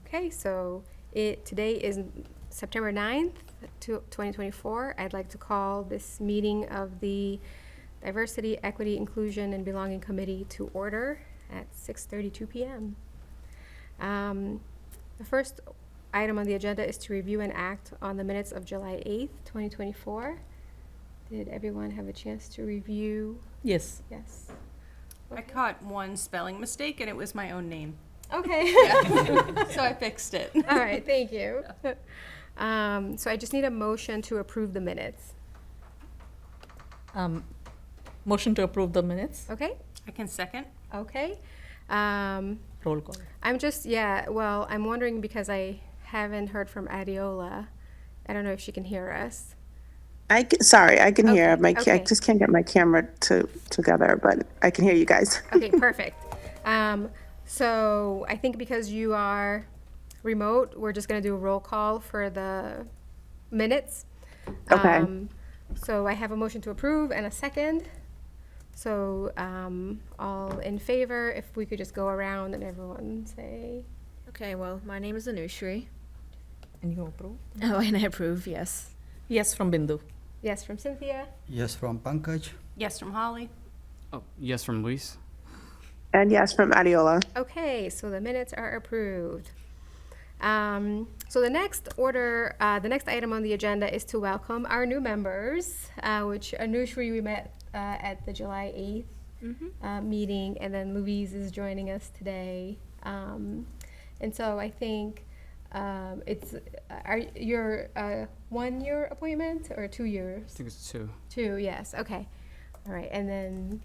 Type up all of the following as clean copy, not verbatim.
Okay, so today is September 9th, 2024. I'd like to call this meeting of the Diversity, Equity, Inclusion, and Belonging Committee to order at 6:32 p.m. The first item on the agenda is to review and act on the minutes of July 8th, 2024. Did everyone have a chance to review? Yes. Yes. I caught one spelling mistake and it was my own name. Okay. So I fixed it. All right, thank you. So I just need a motion to approve the minutes. Motion to approve the minutes. Okay? I can second. Okay. Roll call. I'm wondering because I haven't heard from Adiola. I don't know if she can hear us. Sorry, I can hear. Okay, I okay. just can't get my camera together, but I can hear you guys. Okay, perfect. So I think because you are remote, we're just going to do a roll call for the minutes. Okay. So I have a motion to approve and a second. So all in favor, if we could just go around and everyone say. Okay, well, my name is Anushri. And you approve? Oh, and I approve, yes. Yes, from Bindu. Yes from Cynthia. Yes, from Pankaj. Yes from Holly. Oh, yes from Luis. And yes, from Adiola. Okay, so the minutes are approved. So the next item on the agenda is to welcome our new members, which Anushri we met at the July 8th meeting, and then Louise is joining us today. And so I think you're a 1-year appointment or 2 years? I think it's 2. 2, yes, okay. All right, and then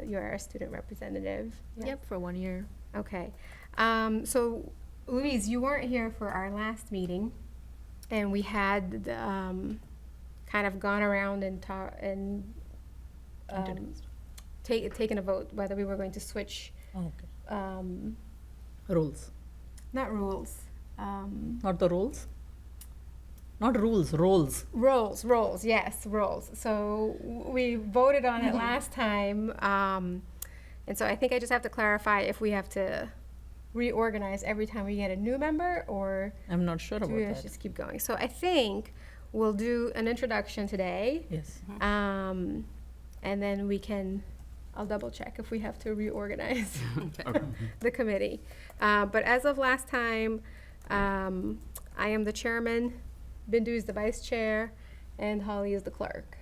you're our student representative. Yeah. Yep, for 1 year. Okay. So, Louise, you weren't here for our last meeting, and we had kind of gone around and taken a vote whether we were going to switch. Oh, okay. Rules. Not rules. Not the rules? Not rules, roles. Roles, yes, roles. So we voted on it last time, and so I think I just have to clarify if we have to reorganize every time we get a new member, or I'm not sure do about we that. just keep going? So I think we'll do an introduction today, Yes. and then I'll double check if we have to reorganize the committee. But as of last time, I am the chairman, Bindu is the vice chair, and Holly is the clerk.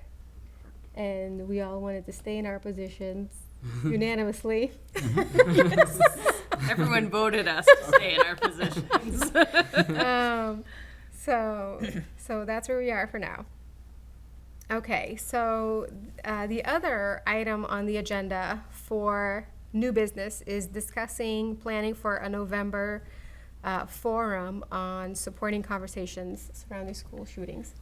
And we all wanted to stay in our positions unanimously. Everyone voted us to stay in our positions. So that's where we are for now. Okay, so the other item on the agenda for new business is discussing planning for a November forum on supporting conversations surrounding school shootings.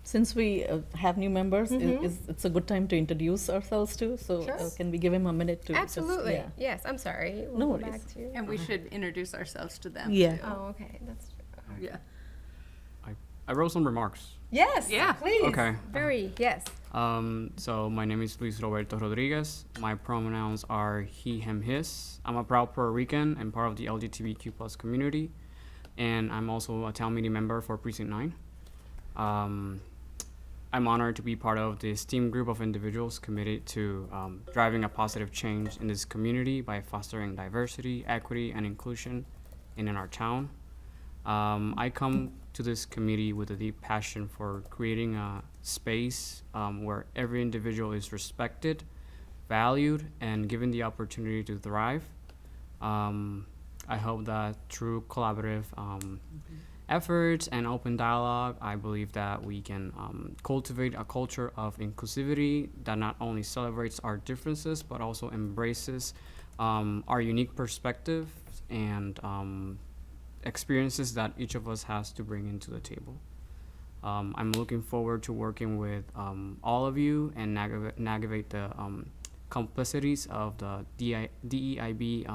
Since we have new members, it's a good time to introduce ourselves too. So Sure. can we give him a minute to Absolutely. Just, Yes, I'm sorry. We'll No go worries. back to you. And we should introduce ourselves to them. Yeah. too. Oh, okay. That's true. Yeah. I wrote some remarks. Yes. Yeah. Please. Okay. Yes. So my name is Luis Roberto Rodriguez. My pronouns are he, him, his. I'm a proud Puerto Rican and part of the LGBTQ plus community. And I'm also a town meeting member for Precinct 9. I'm honored to be part of this team group of individuals committed to driving a positive change in this community by fostering diversity, equity, and inclusion in our town. I come to this committee with a deep passion for creating a space where every individual is respected, valued, and given the opportunity to thrive. I hope that through collaborative efforts and open dialogue, I believe that we can cultivate a culture of inclusivity that not only celebrates our differences, but also embraces our unique perspectives and experiences that each of us has to bring into the table. I'm looking forward to working with all of you and navigate the complexities of the DEIB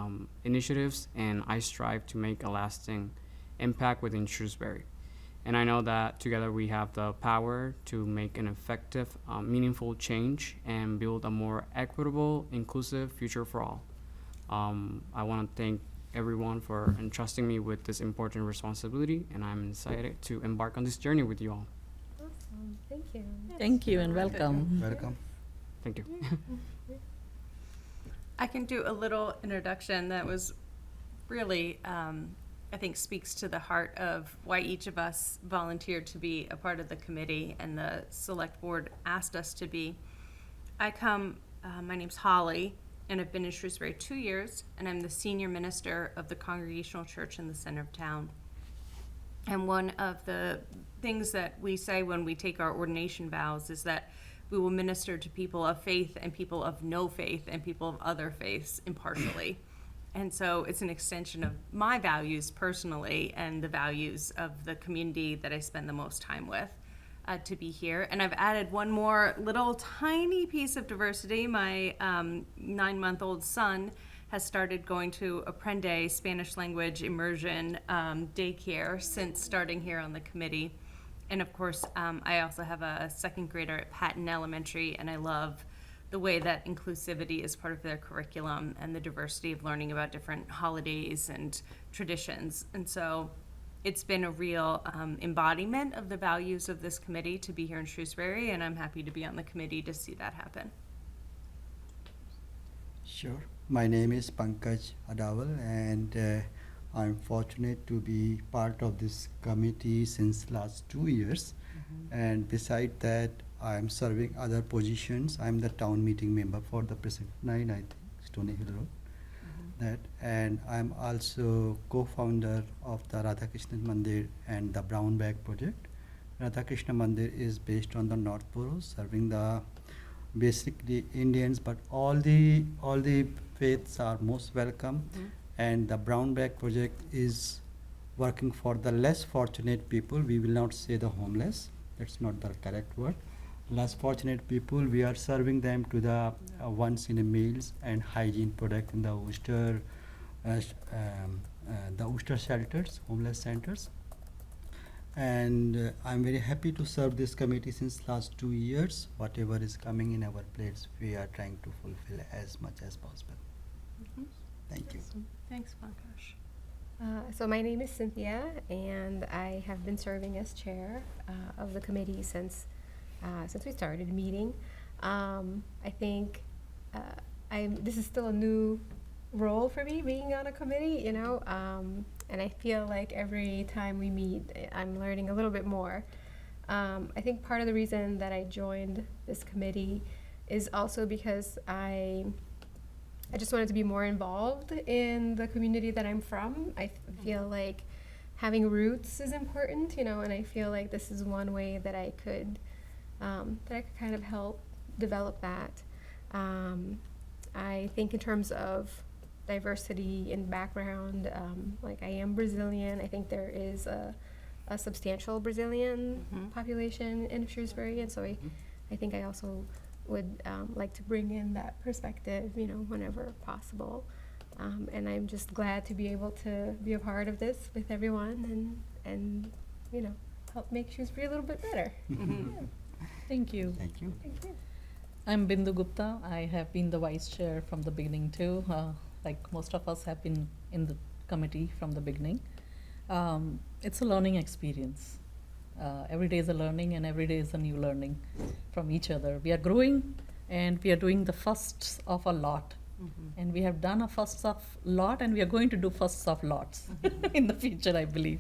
initiatives, and I strive to make a lasting impact within Shrewsbury. And I know that together we have the power to make an effective, meaningful change and build a more equitable, inclusive future for all. I want to thank everyone for entrusting me with this important responsibility, and I'm excited to embark on this journey with you all. Awesome. Thank you. Thank you and welcome. Welcome. Thank you. I can do a little introduction that was really, I think, speaks to the heart of why each of us volunteered to be a part of the committee and the select board asked us to be. My name's Holly, and I've been in Shrewsbury 2 years, and I'm the senior minister of the Congregational Church in the center of town. And one of the things that we say when we take our ordination vows is that we will minister to people of faith and people of no faith and people of other faiths impartially. And so it's an extension of my values personally and the values of the community that I spend the most time with to be here. And I've added one more little tiny piece of diversity. My 9-month-old son has started going to Aprende Spanish language immersion daycare since starting here on the committee. And of course, I also have a second grader at Patton Elementary, and I love the way that inclusivity is part of their curriculum and the diversity of learning about different holidays and traditions. And so it's been a real embodiment of the values of this committee to be here in Shrewsbury, and I'm happy to be on the committee to see that happen. Sure. My name is Pankaj Adawal, and I'm fortunate to be part of this committee since last 2 years. And beside that, I'm serving other positions. I'm the town meeting member for the Precinct 9, I think, Stony Hill Road. That, and I'm also co-founder of the Radhakrishnan Mandir and the Brown Bag Project. Radhakrishna Mandir is based on the North Borough, serving the basically Indians, but all the faiths are most welcome. And the Brown Bag Project is working for the less fortunate people. We will not say the homeless. That's not the correct word. Less fortunate people, we are serving them to the once in a meals and hygiene product in the Worcester shelters, homeless centers. And I'm very happy to serve this committee since last 2 years. Whatever is coming in our plates, we are trying to fulfill as much as possible. Thank you. Thanks, Pankaj. So my name is Cynthia, and I have been serving as chair of the committee since we started meeting. I think this is still a new role for me, being on a committee, you know, and I feel like every time we meet, I'm learning a little bit more. I think part of the reason that I joined this committee is also because I just wanted to be more involved in the community that I'm from. I feel like having roots is important, you know, and I feel like this is one way that I could kind of help develop that. I think in terms of diversity in background, like I am Brazilian. I think there is a substantial Brazilian population in Shrewsbury, and so I think I also would like to bring in that perspective, you know, whenever possible. And I'm just glad to be able to be a part of this with everyone and you know, help make Shrewsbury a little bit better. Thank you. Thank you. Thank you. I'm Bindu Gupta. I have been the vice chair from the beginning too. Like most of us have been in the committee from the beginning. It's a learning experience. Every day is a learning, and every day is a new learning from each other. We are growing, and we are doing the firsts of a lot. And we have done a firsts of lot, and we are going to do firsts of lots in the future, I believe.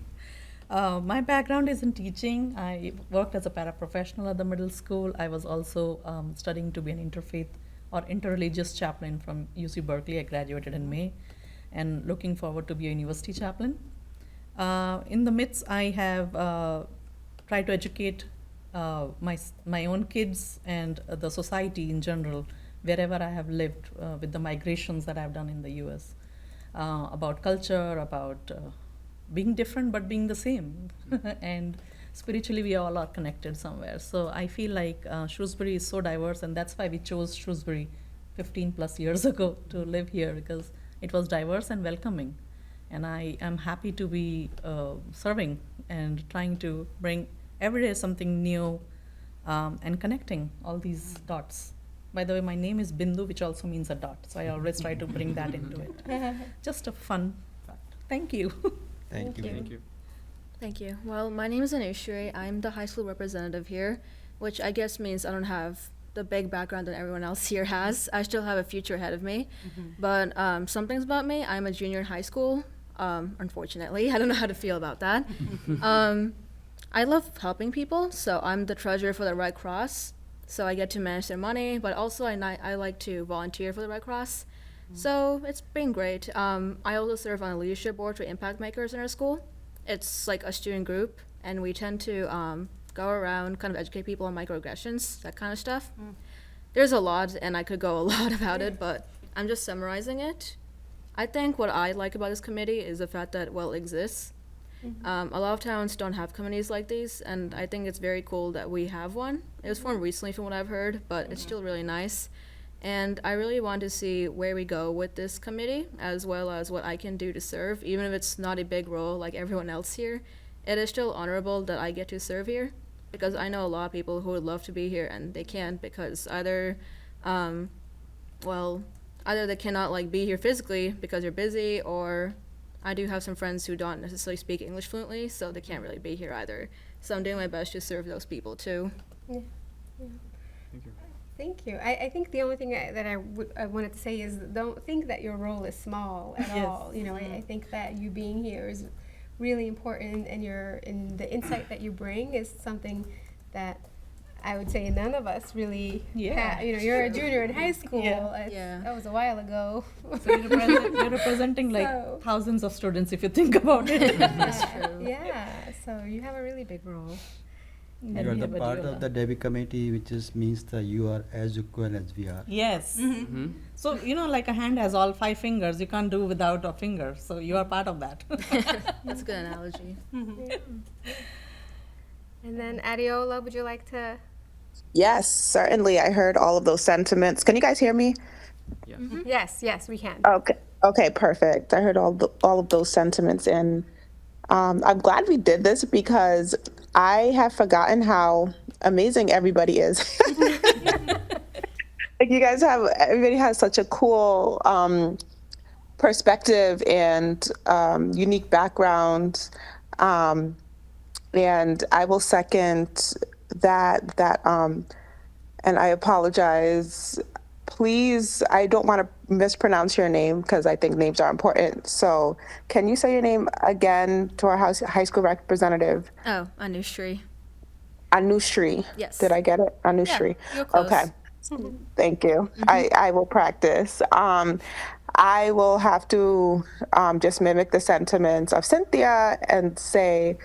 My background is in teaching. I worked as a paraprofessional at the middle school. I was also studying to be an interfaith or interreligious chaplain from UC Berkeley. I graduated in May, and looking forward to be a university chaplain. In the midst, I have tried to educate my own kids and the society in general, wherever I have lived with the migrations that I've done in the US, about culture, about being different but being the same. And spiritually, we all are connected somewhere. So I feel like Shrewsbury is so diverse, and that's why we chose Shrewsbury 15 plus years ago to live here, because it was diverse and welcoming. And I am happy to be serving and trying to bring every day something new and connecting all these dots. By the way, my name is Bindu, which also means a dot. So I always try to bring that into it. Just a fun Thank you. Thank you. Thank you. Thank you. Well, my name is Anushri. I'm the high school representative here, which I guess means I don't have the big background that everyone else here has. I still have a future ahead of me. But some things about me, I'm a junior in high school, unfortunately. I don't know how to feel about that. I love helping people, so I'm the treasurer for the Red Cross. So I get to manage their money, but also I like to volunteer for the Red Cross. So it's been great. I also serve on a leadership board for impact makers in our school. It's like a student group, and we tend to go around, kind of educate people on microaggressions, that kind of stuff. There's a lot, and I could go a lot about it, but I'm just summarizing it. I think what I like about this committee is the fact that, well, it exists. A lot of towns don't have committees like these, and I think it's very cool that we have one. It was formed recently from what I've heard, but it's still really nice. And I really want to see where we go with this committee, as well as what I can do to serve, even if it's not a big role like everyone else here. It is still honorable that I get to serve here, because I know a lot of people who would love to be here and they can't because either they cannot like be here physically because they're busy, or I do have some friends who don't necessarily speak English fluently, so they can't really be here either. So I'm doing my best to serve those people too. Yeah. Thank you. Thank you. I think the only thing that I wanted to say is don't think that your role is small at Yes. all. You know, I think that you being here is really important, and the insight that you bring is something that I would say none of us really Yeah. you know, you're a junior in high school. Yeah. Yeah. That was a while ago. So you're representing like So- thousands of students if you think about it. That's true. Yeah, so you have a really big role. And You are we the have a part Diola. of the DEIB committee, which just means that you are as equal as we are. Yes. Mm-hmm. So, like a hand has all 5 fingers, you can't do without a finger. So you are part of that. That's a good analogy. And then Adiola, would you like to? Yes, certainly. I heard all of those sentiments. Can you guys hear me? Yeah. Yes, we can. Okay, perfect. I heard all of those sentiments, and I'm glad we did this because I have forgotten how amazing everybody is. Like everybody has such a cool perspective and unique background, and I will second that. And I apologize. Please, I don't want to mispronounce your name because I think names are important. So, can you say your name again to our high school representative? Oh, Anushri. Anushri. Yes. Did I get it? Anushri. you're close. Okay. Thank you. I will practice. I will have to just mimic the sentiments of Cynthia and say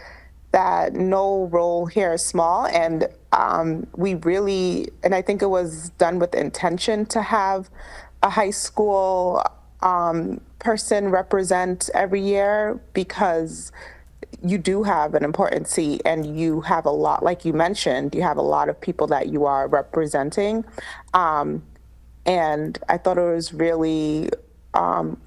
that no role here is small, and we really, and I think it was done with intention to have a high school person represent every year, because you do have an important seat and you have a lot, like you mentioned, you have a lot of people that you are representing. And I thought it was really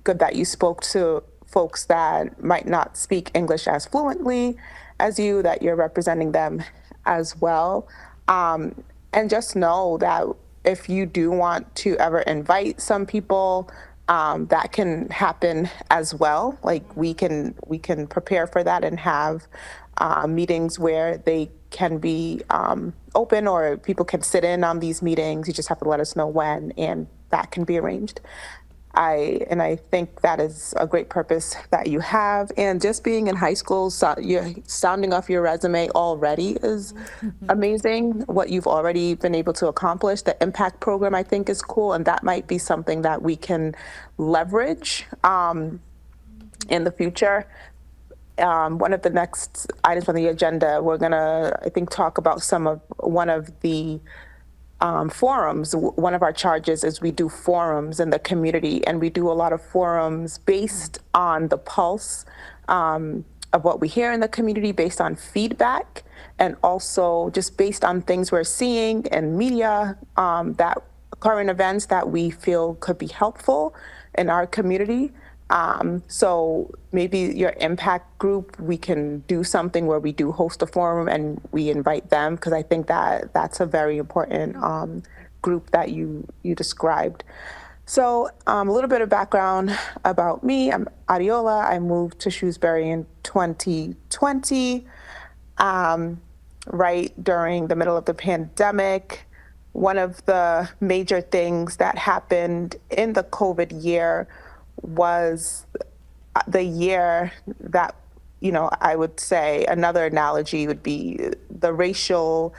good that you spoke to folks that might not speak English as fluently as you, that you're representing them as well. And just know that if you do want to ever invite some people, that can happen as well. Like we can prepare for that and have meetings where they can be open, or people can sit in on these meetings. You just have to let us know when, and that can be arranged. I think that is a great purpose that you have. And just being in high school, you're sounding off your resume already is amazing, what you've already been able to accomplish. The impact program, I think, is cool, and that might be something that we can leverage in the future. One of the next items on the agenda, we're gonna, I think, talk about one of the forums. One of our charges is we do forums in the community, and we do a lot of forums based on the pulse of what we hear in the community, based on feedback, and also just based on things we're seeing in media, that current events that we feel could be helpful in our community. So maybe your impact group, we can do something where we do host a forum and we invite them, because I think that that's a very important group that you described. So, a little bit of background about me. I'm Ariola. I moved to Shrewsbury in 2020, right during the middle of the pandemic. One of the major things that happened in the COVID year was the year that, I would say another analogy would be the racial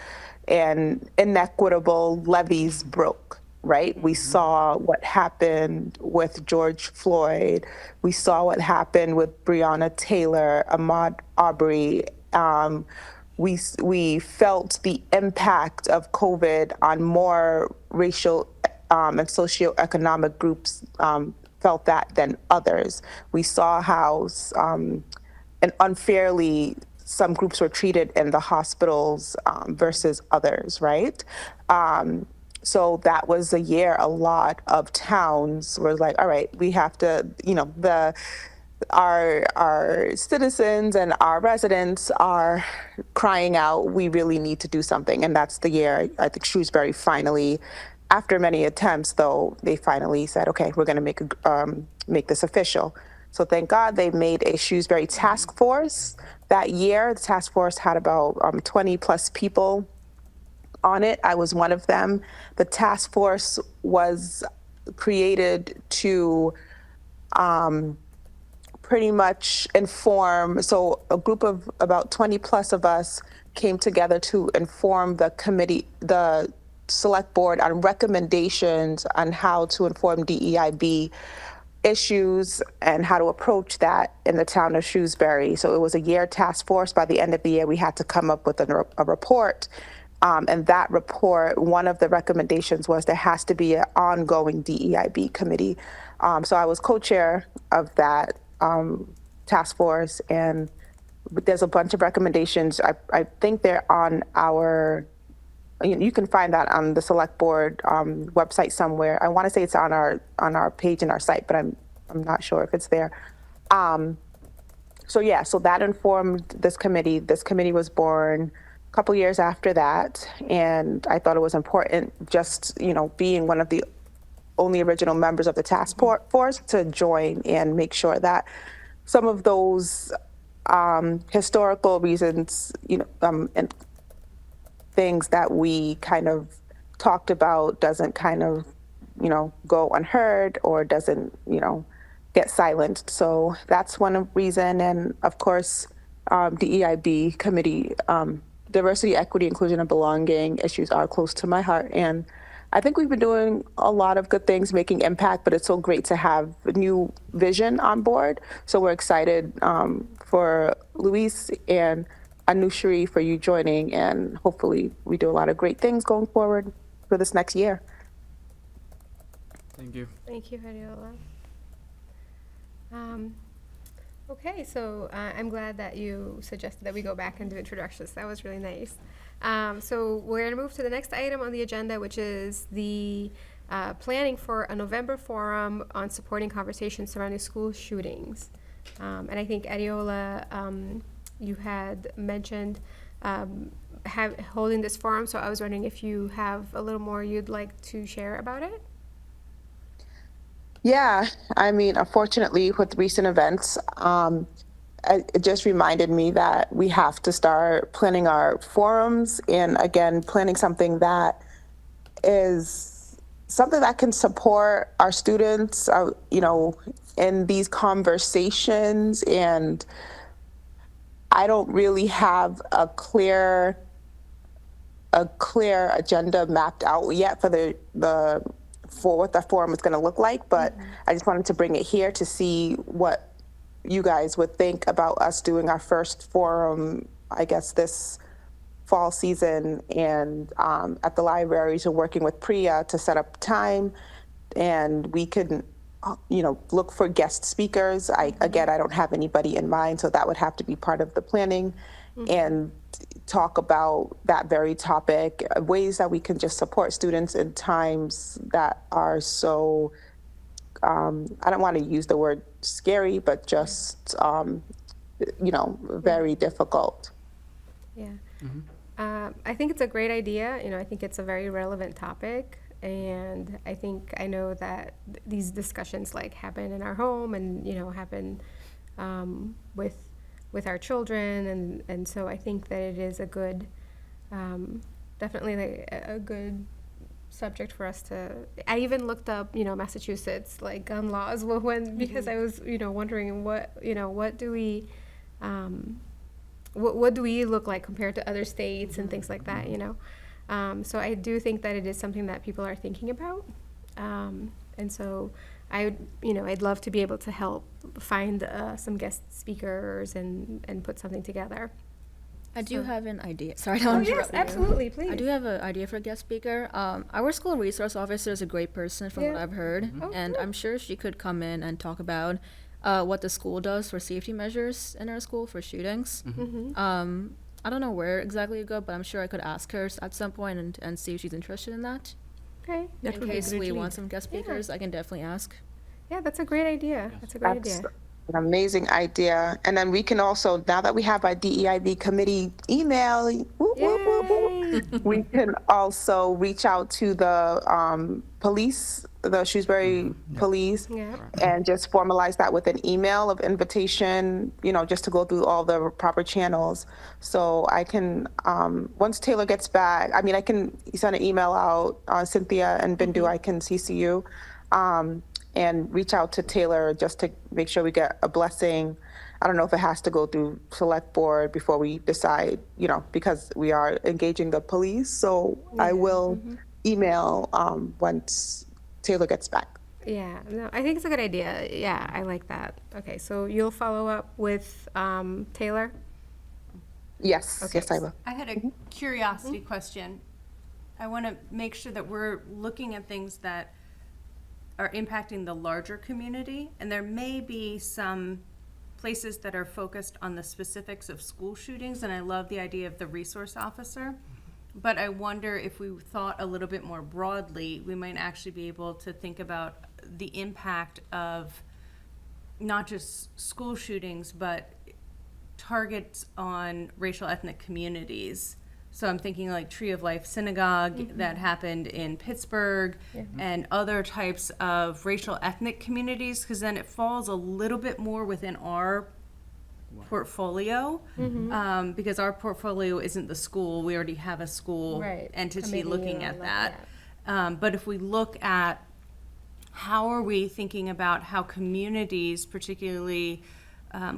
and inequitable levees broke, right? We saw what happened with George Floyd. We saw what happened with Breonna Taylor, Ahmaud Arbery. We felt the impact of COVID on more racial and socioeconomic groups felt that than others. We saw how and unfairly some groups were treated in the hospitals versus others, right? So that was a year a lot of towns were like, all right, we have to, our citizens and our residents are crying out, we really need to do something. And that's the year I think Shrewsbury finally, after many attempts though, they finally said, okay, we're going to make this official. So thank God they made a Shrewsbury task force that year. The task force had about 20 plus people on it. I was one of them. The task force was created to pretty much inform. So a group of about 20 plus of us came together to inform the committee, the select board, on recommendations on how to inform DEIB issues and how to approach that in the town of Shrewsbury. So it was a year task force. By the end of the year, we had to come up with a report. And that report, one of the recommendations was there has to be an ongoing DEIB committee. So I was co-chair of that task force, and there's a bunch of recommendations. I think they're on our, you can find that on the select board website somewhere. I want to say it's on our page in our site, but I'm not sure if it's there. So yeah, so that informed this committee. This committee was born a couple years after that, and I thought it was important, just being one of the only original members of the task force, to join and make sure that some of those historical reasons, and things that we kind of talked about doesn't kind of, go unheard or doesn't, get silenced. So that's one reason. And of course, DEIB committee, diversity, equity, inclusion, and belonging issues are close to my heart. And I think we've been doing a lot of good things, making impact, but it's so great to have a new vision on board. So we're excited for Luis and Anushri for you joining, and hopefully we do a lot of great things going forward for this next year. Thank you. Thank you, Hariola. Okay, so I'm glad that you suggested that we go back and do introductions. That was really nice. So we're going to move to the next item on the agenda, which is the planning for a November forum on supporting conversations surrounding school shootings. And I think Ariola, you had mentioned holding this forum, so I was wondering if you have a little more you'd like to share about it? Yeah, I mean, unfortunately, with recent events, it just reminded me that we have to start planning our forums, and again, planning something that is something that can support our students, in these conversations. And I don't really have a clear agenda mapped out yet for what the forum is going to look like, but I just wanted to bring it here to see what you guys would think about us doing our first forum, I guess, this fall season, and at the libraries, and working with Priya to set up time, and we could look for guest speakers. Again, I don't have anybody in mind, so that would have to be part of the planning, and talk about that very topic, ways that we can just support students in times that are so, I don't want to use the word scary, but just, very difficult. Yeah. I think it's a great idea. I think it's a very relevant topic. And I know that these discussions like happen in our home and, happen with our children. And so I think that it is a good, definitely like a good subject for us to, I even looked up, Massachusetts, like gun laws because I was, wondering what do we, what do we look like compared to other states and things like that, So I do think that it is something that people are thinking about. And so I'd love to be able to help find some guest speakers and put something together. I do So- have an idea. Sorry, I don't Yes, interrupt you. absolutely, please. I do have an idea for a guest speaker. Our school resource officer is a great person from what Yeah. I've heard, Oh, and good. I'm sure she could come in and talk about what the school does for safety measures in our school for shootings. I don't know where exactly to go, but I'm sure I could ask her at some point and see if she's interested in that. Okay. In case we want some guest Yeah. speakers, I can definitely ask. Yeah, that's a great idea. That's a great That's idea. an amazing idea. And then we can also, now that we have our DEIB committee email, whoop, whoop, whoop, whoop, Yay! we can also reach out to the police, the Shrewsbury police, Yeah. and just formalize that with an email of invitation, just to go through all the proper channels. So I can, once Taylor gets back, I can send an email out, Cynthia and Bindu, I can CC you, and reach out to Taylor just to make sure we get a blessing. I don't know if it has to go through select board before we decide, because we are engaging the police. So I will email once Taylor gets back. Yeah, no, I think it's a good idea. Yeah, I like that. Okay, so you'll follow up with Taylor? Yes, Okay. yes, I will. I had a curiosity question. I want to make sure that we're looking at things that are impacting the larger community, and there may be some places that are focused on the specifics of school shootings, and I love the idea of the resource officer. But I wonder if we thought a little bit more broadly, we might actually be able to think about the impact of not just school shootings, but targets on racial ethnic communities. So I'm thinking like Tree of Life Synagogue that happened in Pittsburgh and other types of racial ethnic communities, because then it falls a little bit more within our portfolio, because our portfolio isn't the school. We already have a school Right. entity Committee looking or at like that. But if we look at how are we thinking about how communities, particularly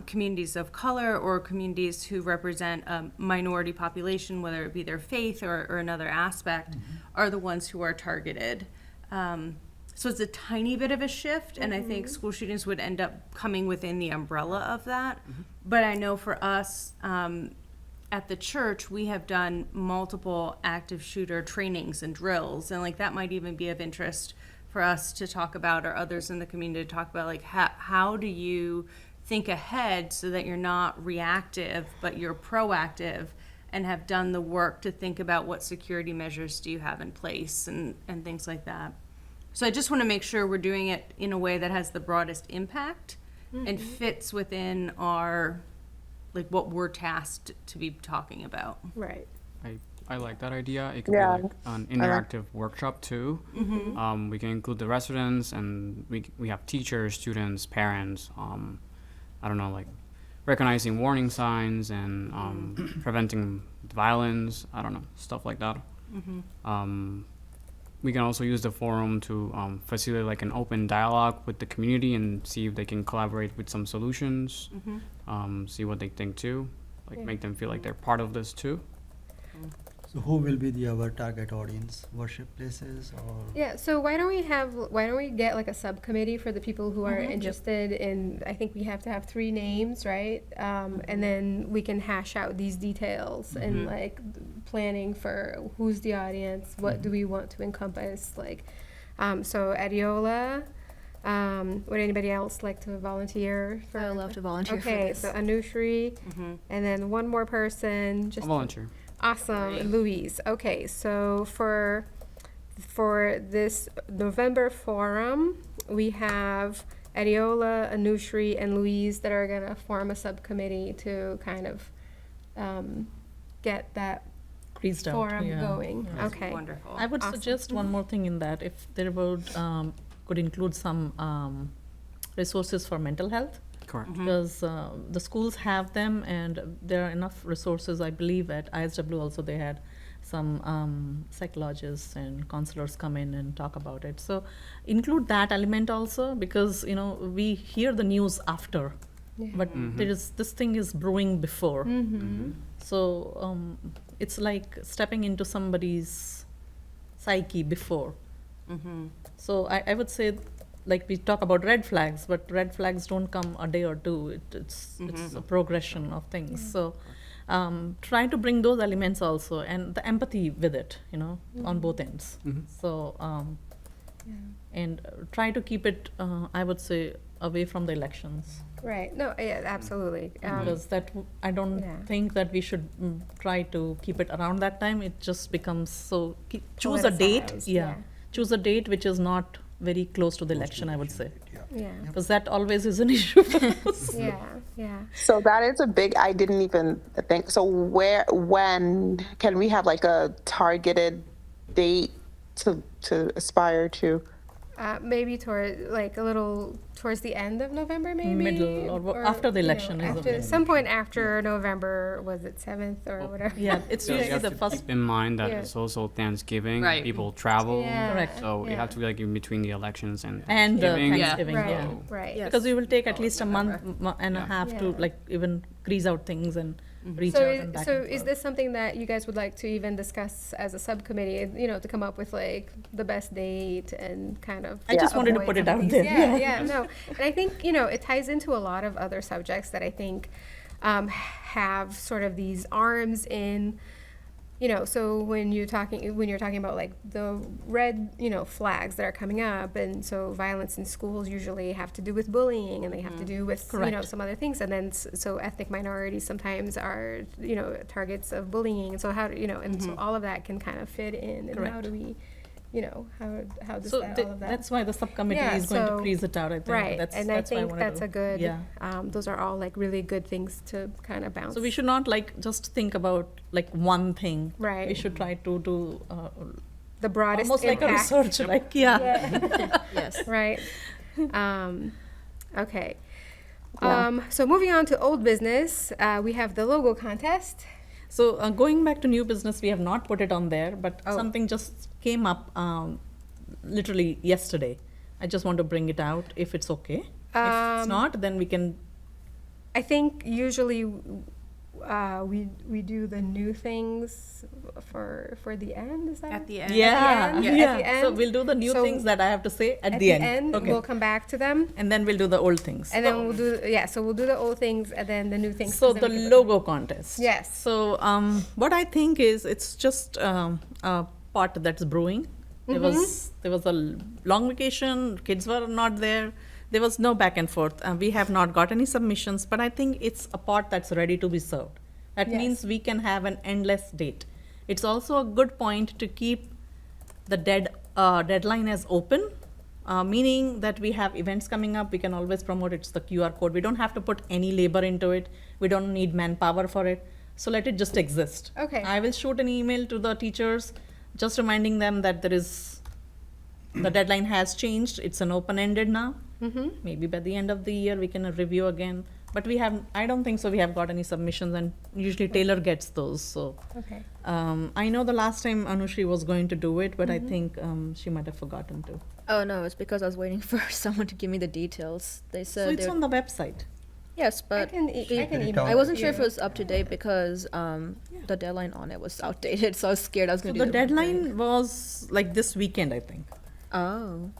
communities of color or communities who represent a minority population, whether it be their faith or another aspect, are the ones who are targeted. So it's a tiny bit of a shift, and I think school shootings would end up coming within the umbrella of that. But I know for us, at the church, we have done multiple active shooter trainings and drills, and like that might even be of interest for us to talk about, or others in the community to talk about, like how do you think ahead so that you're not reactive, but you're proactive and have done the work to think about what security measures do you have in place and things like that. So I just want to make sure we're doing it in a way that has the broadest impact and fits within our, like what we're tasked to be talking about. Right. I like that idea. It could Yeah. be like an interactive workshop too. We can include the residents, and we have teachers, students, parents. I don't know, like recognizing warning signs and preventing violence. I don't know, stuff like that. We can also use the forum to facilitate like an open dialogue with the community and see if they can collaborate with some solutions. See what they think too, like make them feel like they're part of this too. So who will be our target audience? Worship places or? Yeah, so why don't we get like a subcommittee for the people who are interested in, I think we have to have 3 names, right? And then we can hash out these details and like planning for who's the audience, what do we want to encompass, like, so Adiola, would anybody else like to volunteer for? I would love to volunteer for Okay, this. so Anushri, and then one more person, I'll just. volunteer. Awesome, Louise. Okay, so for this November forum, we have Adiola, Anushri, and Louise that are gonna form a subcommittee to kind of get that Creased out, forum yeah. going. Yeah. Okay. Wonderful. I would Awesome. suggest one more thing in that, if there would, could include some resources for mental health, Correct. because the schools have them, and there are enough resources. I believe at ISW also they had some psychologists and counselors come in and talk about it. So include that element also, because we hear the news after, but this thing is brewing before. Mm-hmm. So it's like stepping into somebody's psyche before. Mm-hmm. So I would say, like we talk about red flags, but red flags don't come a day or two. It's a progression of things. So try to bring those elements also, and the empathy with it, on both ends. Mhm. So and try to keep it, I would say, away from the elections. Right. No, yeah, absolutely. Because I don't yeah. think that we should try to keep it around that time. It just becomes so. Choose a date, Politicized, yeah. Choose a date which is not very close to the election, I would say, Yeah. because that always is an issue for us. Yeah. Yeah. So that is a big, I didn't even think, so when can we have like a targeted date to aspire to? Maybe towards the end of November, maybe Middle or after the election is after okay. some point after November. Was it 7th or whatever? Yeah, it's So you usually have the to first. keep in mind that Yeah. it's also Thanksgiving. Right. People travel. Yeah. Correct. So you Yeah. have to be like in between the elections and And Thanksgiving. Thanksgiving, Right. yeah. Right. Yes. Because we will take at least a month and a Yeah. half to Yeah. like even grease out things and reach So, out and back and is forth. this something that you guys would like to even discuss as a subcommittee? To come up with like the best date and kind of. I just wanted to avoid put it some of out these- there, Yeah, yeah. yeah, no, and I think it ties into a lot of other subjects that I think have sort of these arms in. So when you're talking about like the red, flags that are coming up, and so violence in schools usually have to do with bullying, and they have to do with, Correct. some other things, and then so ethnic minorities sometimes are, targets of bullying, and so how and so all of that can kind of fit in, and how Correct. do we, how does So that, all of that? that's why the subcommittee Yeah, is going to so- crease it out, I think. Right, That's, and I that's why think wanted that's to- a good, Yeah. those are all like really good things to kind of bounce. So we should not like just think about like one thing. Right. We should try to do the broadest almost like a impact. research, like, yeah. Yes. Right. Okay. Yeah. So moving on to old business, we have the logo contest. So going back to new business, we have not put it on there, but Oh. something just came up literally yesterday. I just want to bring it out if it's okay. If it's not, then we can. I think usually we do the new things for the end. Is that At the end. Yeah, end? yeah. At the So end? we'll do the new So things that I have to say at, at the end. Okay. we'll come back to them, And then we'll do the old things. and then we'll do So we'll do the old things and then the new things. So 'cause the then we can- logo contest. Yes. So what I think is it's just a pot that's brewing. There was a long vacation. Kids were not there. There was no back and forth. We have not got any submissions, but I think it's a pot that's ready to be served. That Yes. means we can have an endless date. It's also a good point to keep the deadline as open, meaning that we have events coming up. We can always promote. It's the QR code. We don't have to put any labor into it. We don't need manpower for it. So let it just exist. Okay. I will shoot an email to the teachers, just reminding them that the deadline has changed. It's an open-ended now. Maybe by the end of the year we can review again. But I don't think so. We have got any submissions, and usually Taylor gets those. So Okay. I know the last time Anushri was going to do it, but I think she might have forgotten to. Oh no, it's because I was waiting for someone to give me the details. They So said it's they're- on the website. yes, I but can email. I wasn't sure if you. it was up to date because the deadline on it was outdated, so I was scared I was So going to the do wrong deadline thing. was like this weekend, I think. Oh.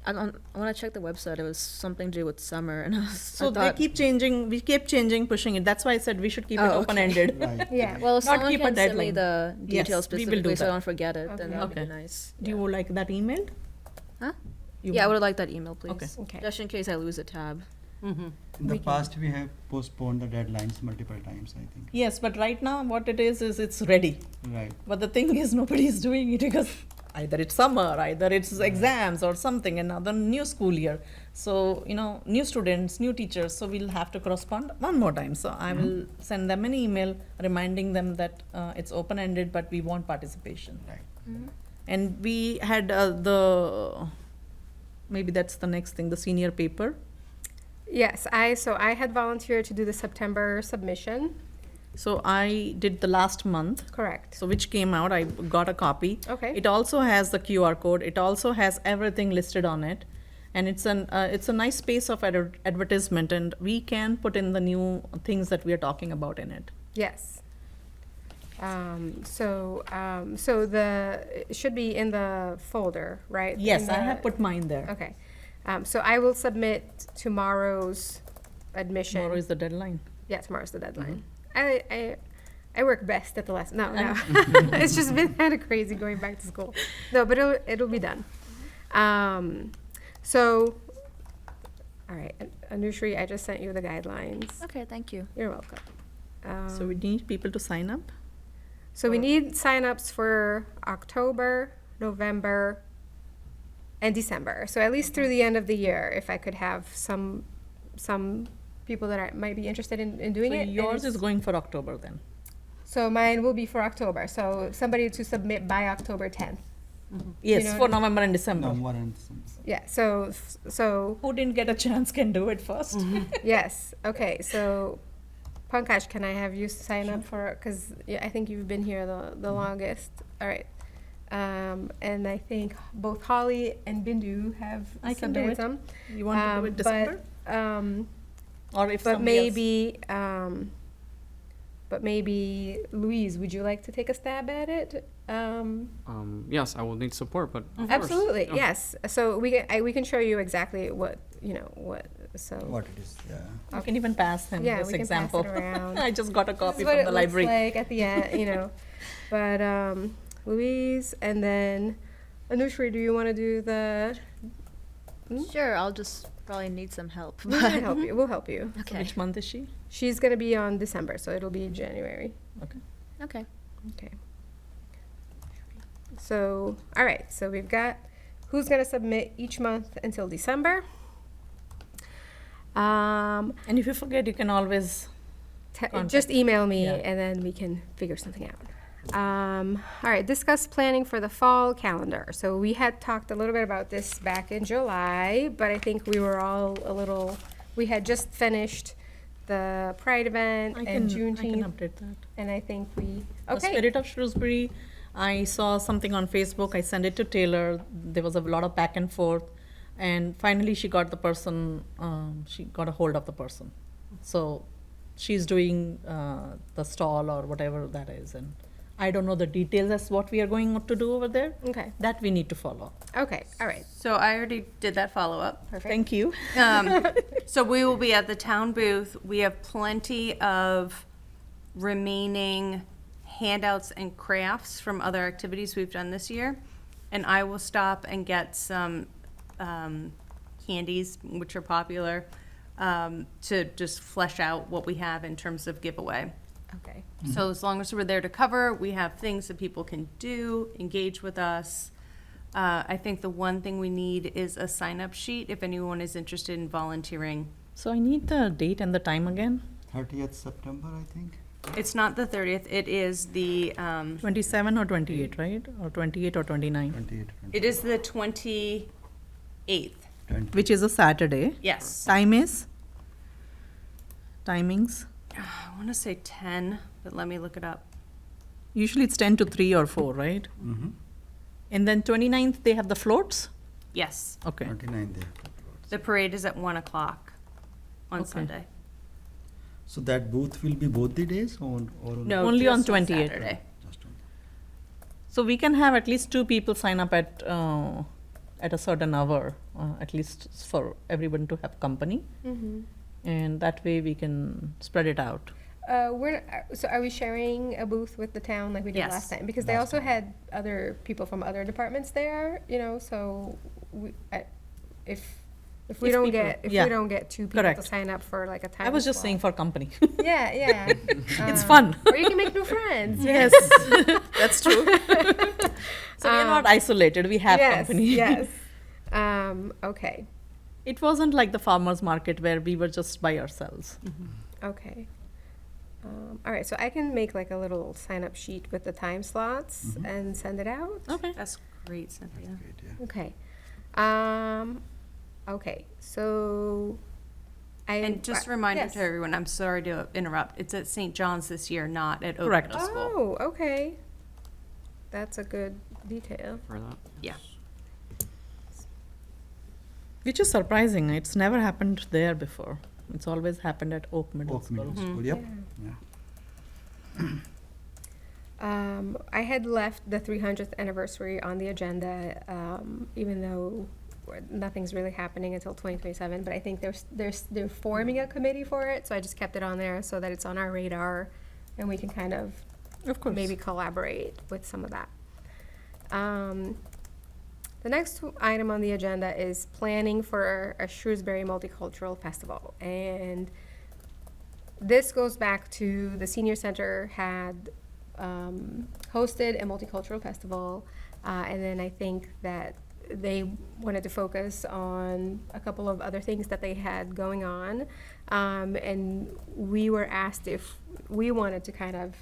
When I checked the website, it was something to do with summer, and I was. So I they thought, keep changing. We kept changing, pushing it. That's why I said we should keep it Oh, okay. open-ended. Right. Yeah. well, if not someone keep a can send me deadline. the Yes, details we will do specifically so I that. don't forget it, Okay. then that would Okay. be nice. Do you like that emailed? Huh? You Yeah, I want- would like that email, please. Okay. Okay. Just in case I lose a tab. Mm-hmm. In the past, we have postponed the deadlines multiple times, I think. Yes, but right now what it is it's ready. Right. But the thing is nobody is doing it because either it's summer, either it's exams or something, another new school year. So, new students, new teachers, so we'll have to correspond one more time. So I will send them an email reminding them that it's open-ended, but we want participation. Right. And we had maybe that's the next thing, the senior paper. Yes, I had volunteered to do the September submission. So I did the last month. Correct. So which came out, I got a copy. Okay. It also has the QR code. It also has everything listed on it, and it's a nice space of advertisement, and we can put in the new things that we are talking about in it. Yes. So it should be in the folder, right? Yes, In I the- have put mine there. Okay. So I will submit tomorrow's admission. Tomorrow is the deadline. Yeah, tomorrow's the deadline. I work best at the last. No. It's just been kind of crazy going back to school. No, but it'll be done. So, all right, Anushri, I just sent you the guidelines. Okay, thank you. You're welcome. So we need people to sign up. So we need signups for October, November, and December. So at least through the end of the year, if I could have some people that might be interested in doing So it. and yours is it's- going for October then. So mine will be for October. So somebody to submit by October 10th. Yes, know for what I- November and December. Number and some. Yeah. So Who didn't get a chance can do it first. yes. Okay. So Pankaj, can I have you sign up for? Because I think you've been here the longest. All right. And I think both Holly and Bindu have I can do submitted it. some. You want to do it December? Or if But somebody maybe Louise, would you like to take a stab at it? Yes, I will need support, but of course, Absolutely, yeah. yes. So we can show you exactly what. So What it is, yeah. You can even pass him Yeah, this we can pass it example. around. I just got a this copy is what from it the looks library. like at the end, But Louise, and then Anushri, do you want to do the? Sure, I'll just probably need some help. We can help you. We'll help you. So Okay. which month is she? She's gonna be on December, so it'll be January. Okay. Okay. Okay. So, all right, so we've got who's gonna submit each month until December. And if you forget, you can always Just email me Yeah. and then we can figure something out. All right, discuss planning for the fall calendar. So we had talked a little bit about this back in July, but I think we were all we had just finished the Pride event I and can Juneteenth, update that. and I think we, The okay. Spirit of Shrewsbury, I saw something on Facebook. I sent it to Taylor. There was a lot of back and forth. And finally, she got the person, she got a hold of the person. So she's doing the stall or whatever that is. And I don't know the details as what we are going to do over there. Okay, That we need to follow. okay, all right. So I already did that follow-up. Thank you. So we will be at the town booth. We have plenty of remaining handouts and crafts from other activities we've done this year. And I will stop and get some candies, which are popular, to just flesh out what we have in terms of giveaway. Okay. So as long as we're there to cover, we have things that people can do, engage with us. I think the one thing we need is a sign-up sheet if anyone is interested in volunteering. So I need the date and the time again. 30th September, I think. It's not the 30th, it is the, 27 or 28, right? Or 28 or 29, 28, it is the 28th. 20. which is a Saturday. Yes. Time is? Timings? I want to say 10, but let me look it up. Usually it's 10 to 3 or 4, right? Mm-hmm. And then 29th, they have the floats? Yes, Okay. 29 they have to close. the parade is at 1 o'clock on Okay. Sunday. So that booth will be both the days or only? No, Only on just 28th. Saturday. Just on. So we can have at least 2 people sign up at a certain hour, at least for everyone to have company. Mm-hmm. And that way we can spread it out. So are we sharing a booth with the town like we did Yes. last time? Because they Last also time. had other people from other departments there, so If we If don't people- get, if yeah. we don't get 2 people to Correct. sign up for like a time I was just slot. saying for company. Yeah, yeah. It's fun. Or you can make new friends. Yes, that's true. So we are not isolated. We have yes, company. yes. Okay, It wasn't like the farmers market where we were just by ourselves. okay. All right, so I can make like a little sign-up sheet with the time slots and send it out. Okay. That's great, Cynthia. Great, yeah. Okay. Okay, so I. And just a reminder yes. to everyone, I'm sorry to interrupt, it's at St. John's this year, not at Oak Correct. Middle School. Oh, okay. That's a good detail. For that. Yeah. Which is surprising. It's never happened there before. It's always happened at Oak Middle Oak School. Middle School, yep. Yeah. I had left the 300th anniversary on the agenda, even though nothing's really happening until 2027. But I think they're forming a committee for it, so I just kept it on there so that it's on our radar, and we can kind of Of course. maybe collaborate with some of that. The next item on the agenda is planning for a Shrewsbury Multicultural Festival. And this goes back to the Senior Center had hosted a multicultural festival. And then I think that they wanted to focus on a couple of other things that they had going on. And we were asked if we wanted to kind of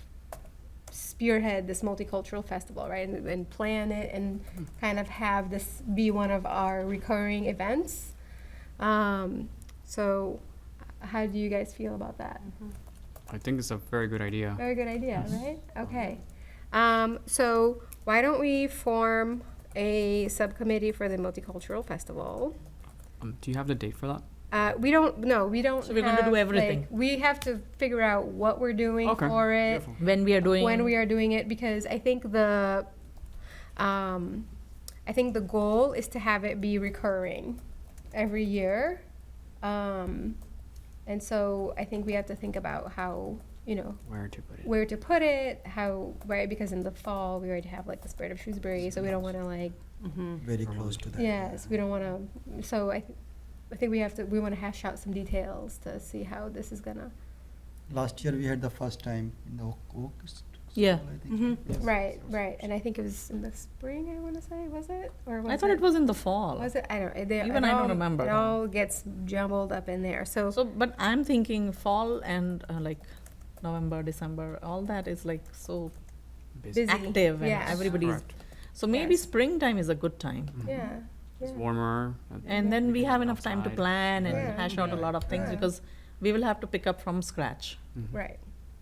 spearhead this multicultural festival, right, and plan it and kind of have this be one of our recurring events. So how do you guys feel about that? I think it's a very good idea. Very good idea, right? Okay. So why don't we form a subcommittee for the multicultural festival? Do you have the date for that? We don't, no, we don't. So we're going to do have, everything. like, we have to figure out what we're doing Okay, for it. beautiful. When we are doing. When we are doing it, because I think the goal is to have it be recurring every year. And so I think we have to think about how, Where to put it? where to put it, how, right, because in the fall, we already have like the Spirit of Shrewsbury, so we don't want to like, Very close to that. yes, we don't want to, so I think we want to hash out some details to see how this is gonna. Last year we had the first time in the Oak School, Yeah. I think. Yes. Right, and I think it was in the spring, I want to say, was it? Or was I thought it was in the fall. Was it? I don't. Even I don't remember It now. all gets jumbled up in there. So, So, but I'm thinking fall and like November, December, all that is like so busy. active and Yes. everybody's. Correct. So maybe Yes. springtime is a good time. Yeah. It's yeah. warmer. And then we can have get enough time to outside. plan and Yeah. hash out a lot of things Yeah. because we will have to pick up from scratch. Right.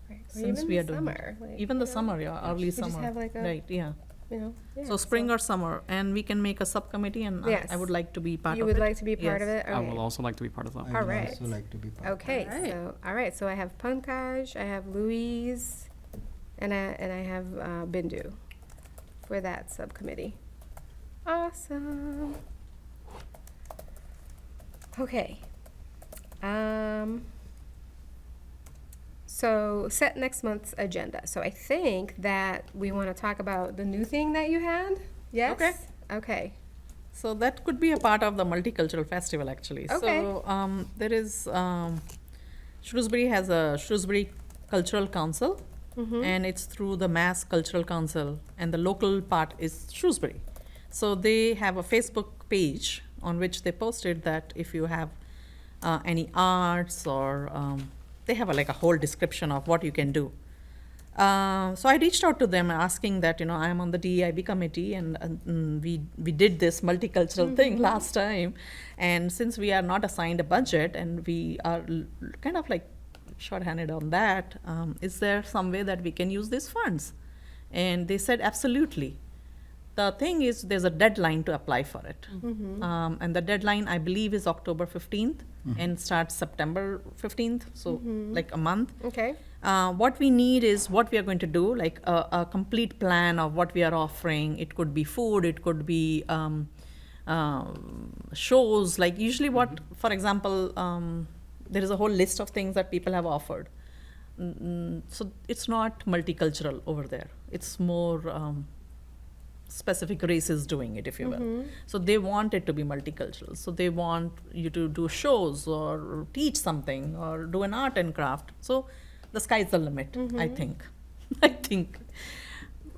Right. Or Since even we the are doing summer. Like, Even the you know, summer, yeah, early we just summer. have like a, Right, yeah. yeah, So spring or summer, and we can make a subcommittee and I Yes. would like to be part you of would it. like to be part of Yes. it? I Okay. will also like to be part of that. I would Alright. also like to be part of Okay, Alright. all right, so I have Pankaj, I have Louise, and I have Bindu for that subcommittee. Awesome. Okay. So set next month's agenda. So I think that we want to talk about the new thing that you had. Yes. Okay. Okay. So that could be a part of the multicultural festival actually. Okay. So there is Shrewsbury has a Shrewsbury Cultural Council, and it's through the Mass Cultural Council, and the local part is Shrewsbury. So they have a Facebook page on which they posted that if you have any arts or they have like a whole description of what you can do. So I reached out to them asking that, I am on the DEIB committee and we did this multicultural thing last time. And since we are not assigned a budget and we are kind of like shorthanded on that, is there some way that we can use these funds? And they said, absolutely. The thing is, there's a deadline to apply for it. And the deadline, I believe, is October 15th and starts September 15th, so like a month. Okay. What we need is what we are going to do, like a complete plan of what we are offering. It could be food, it could be shows, like usually what, for example, there is a whole list of things that people have offered. So it's not multicultural over there. It's more specific race is doing it, if you will. So they want it to be multicultural. So they want you to do shows or teach something or do an art and craft. So the sky's the limit, I think. I think.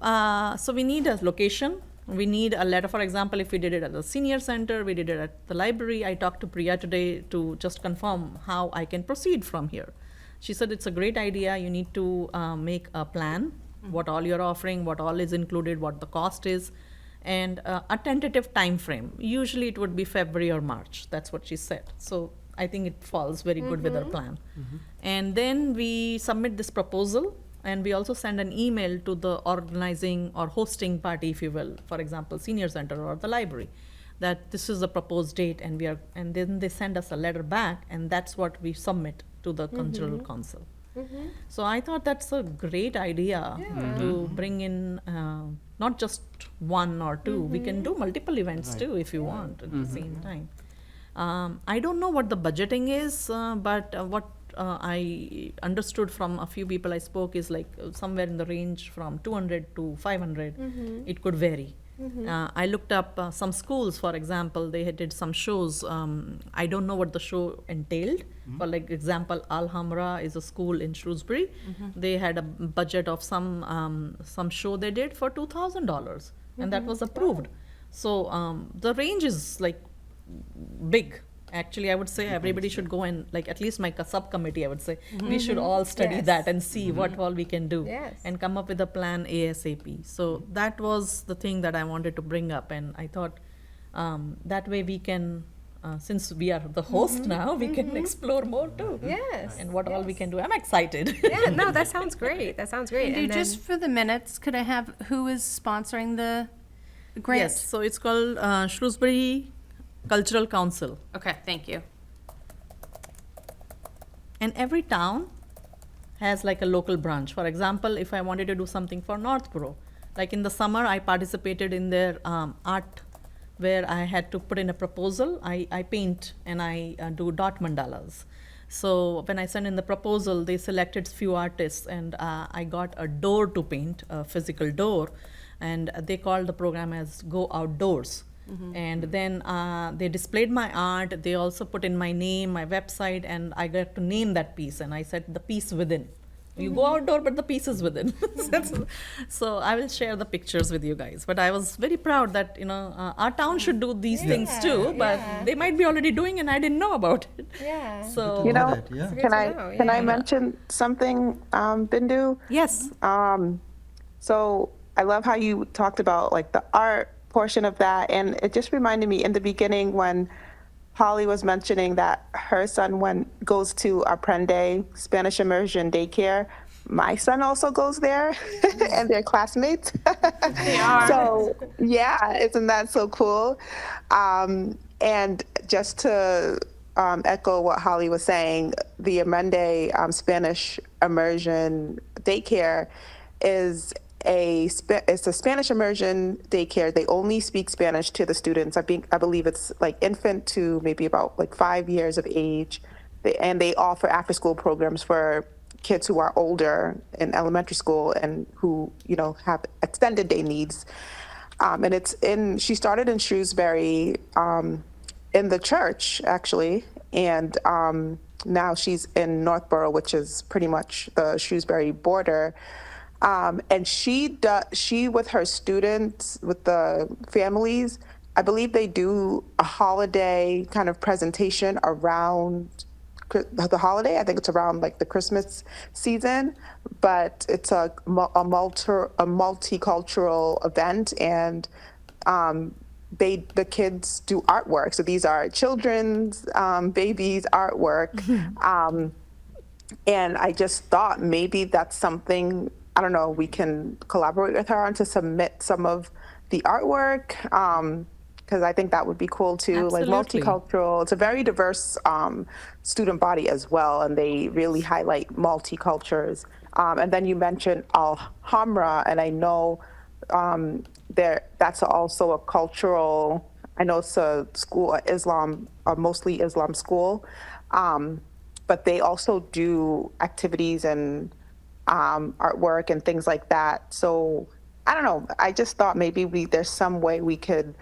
So we need a location. We need a letter. For example, if we did it at the senior center, we did it at the library. I talked to Priya today to just confirm how I can proceed from here. She said it's a great idea. You need to make a plan, what all you're offering, what all is included, what the cost is, and a tentative time frame. Usually it would be February or March. That's what she said. So I think it falls very good with our plan. And then we submit this proposal, and we also send an email to the organizing or hosting party, if you will, for example, senior center or the library, that this is the proposed date, and and then they send us a letter back, and that's what we submit to the cultural council. So I thought that's a great idea to bring in not just one or two. We can do multiple events too if you want at the same time. I don't know what the budgeting is, but what I understood from a few people I spoke is like somewhere in the range from 200 to 500. It could vary. I looked up some schools, for example, they did some shows. I don't know what the show entailed. For like example, Alhambra is a school in Shrewsbury. They had a budget of some show they did for $2,000, and that was approved. So the range is like big. Actually, I would say everybody should go and, like, at least my subcommittee, I would say, we should all study Yes. that and see what all we can do Yes. and come up with a plan ASAP. So that was the thing that I wanted to bring up, and I thought that way we can, since we are the host now, we can explore more too. Yes. And what all we can do. I'm excited. Yeah, no, that sounds great. That sounds great. And And then, just for the minutes, could I have who is sponsoring the grant? Yes, so it's called Shrewsbury Cultural Council. Okay, thank you. And every town has like a local branch. For example, if I wanted to do something for Northborough, like in the summer, I participated in their art where I had to put in a proposal. I paint and I do dot mandalas. So when I sent in the proposal, they selected few artists, and I got a door to paint, a physical door, and they called the program as Go Outdoors. And then they displayed my art. They also put in my name, my website, and I got to name that piece. And I said the piece within. You go outdoor, but the piece is within. So I will share the pictures with you guys. But I was very proud that our town should do these things too. But they might be already doing, and I didn't know about it. yeah. So You know, that, yeah. Good can to I know, can I yeah. mention something, Bindu? yes, So I love how you talked about like the art portion of that, and it just reminded me in the beginning when Holly was mentioning that her son goes to Aprende Spanish immersion daycare. My son also goes there, and they're classmates. They are. So yeah, isn't that so cool? And just to echo what Holly was saying, the Aprende Spanish immersion daycare is it's a Spanish immersion daycare. They only speak Spanish to the students. I believe it's like infant to maybe about like 5 years of age. And they offer after school programs for kids who are older in elementary school and who, have extended day needs. And she started in Shrewsbury, in the church actually. And now she's in Northborough, which is pretty much the Shrewsbury border. And she with her students, with the families, I believe they do a holiday kind of presentation around the holiday. I think it's around like the Christmas season, but it's a multicultural event, and the kids do artwork. So these are children's babies artwork, and I just thought maybe that's something, I don't know, we can collaborate with her on to submit some of the artwork, because I think that would be cool too. Absolutely. Like multicultural, it's a very diverse student body as well, and they really highlight multicultures. And then you mentioned Alhambra, and I know that's also a cultural, I know it's a school, a mostly Islam school, but they also do activities and artwork and things like that. So I don't know. I just thought maybe there's some way we could